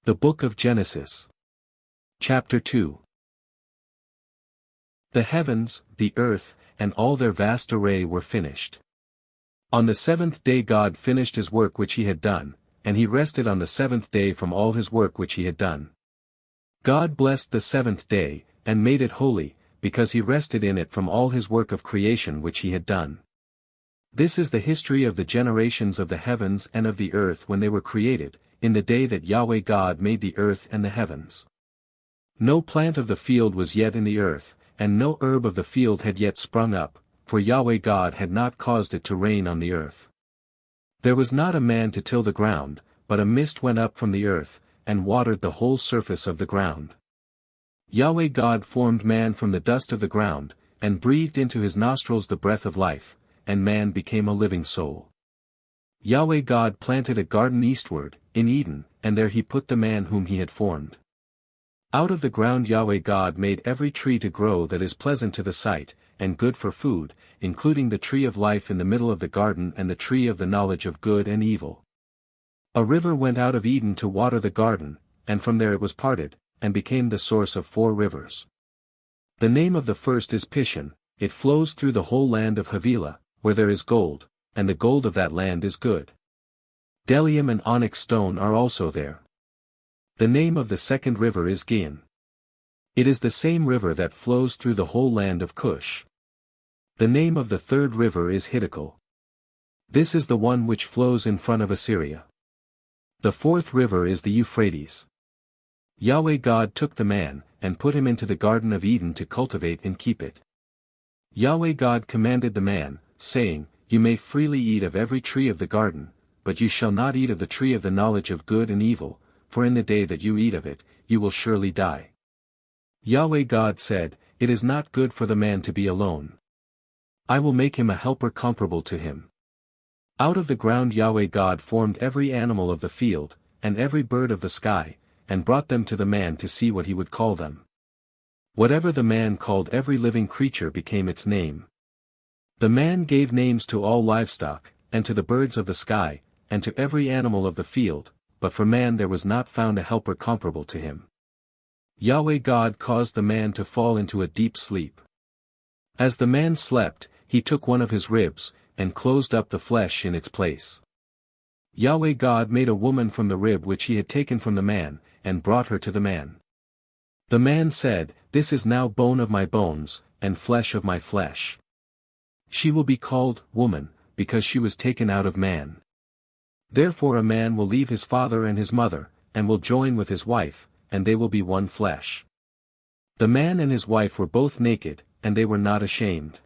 The Book of Genesis. Chapter 2. The heavens, the earth, and all their vast array were finished. On the seventh day God finished his work which he had done, and he rested on the seventh day from all his work which he had done. God blessed the seventh day, and made it holy, because he rested in it from all his work of creation which he had done. This is the history of the generations of the heavens and of the earth when they were created, in the day that Yahweh God made the earth and the heavens. No plant of the field was yet in the earth, and no herb of the field had yet sprung up, for Yahweh God had not caused it to rain on the earth. There was not a man to till the ground, but a mist went up from the earth, and watered the whole surface of the ground. Yahweh God formed man from the dust of the ground, and breathed into his nostrils the breath of life, and man became a living soul. Yahweh God planted a garden eastward, in Eden, and there he put the man whom he had formed. Out of the ground Yahweh God made every tree to grow that is pleasant to the sight, and good for food, including the tree of life in the middle of the garden and the tree of the knowledge of good and evil. A river went out of Eden to water the garden, and from there it was parted, and became the source of 4 rivers. The name of the first is Pishon, it flows through the whole land of Havilah, where there is gold, and the gold of that land is good. Bdellium and onyx stone are also there. The name of the second river is Gihon. It is the same river that flows through the whole land of Cush. The name of the third river is Hiddekel. This is the one which flows in front of Assyria. The fourth river is the Euphrates. Yahweh God took the man, and put him into the Garden of Eden to cultivate and keep it. Yahweh God commanded the man, saying, You may freely eat of every tree of the garden, but you shall not eat of the tree of the knowledge of good and evil, for in the day that you eat of it, you will surely die. Yahweh God said, It is not good for the man to be alone. I will make him a helper comparable to him. Out of the ground Yahweh God formed every animal of the field, and every bird of the sky, and brought them to the man to see what he would call them. Whatever the man called every living creature became its name. The man gave names to all livestock, and to the birds of the sky, and to every animal of the field, but for man there was not found a helper comparable to him. Yahweh God caused the man to fall into a deep sleep. As the man slept, he took one of his ribs, and closed up the flesh in its place. Yahweh God made a woman from the rib which he had taken from the man, and brought her to the man. The man said, This is now bone of my bones, and flesh of my flesh. She will be called woman, because she was taken out of man. Therefore a man will leave his father and his mother, and will join with his wife, and they will be one flesh. The man and his wife were both naked, and they were not ashamed.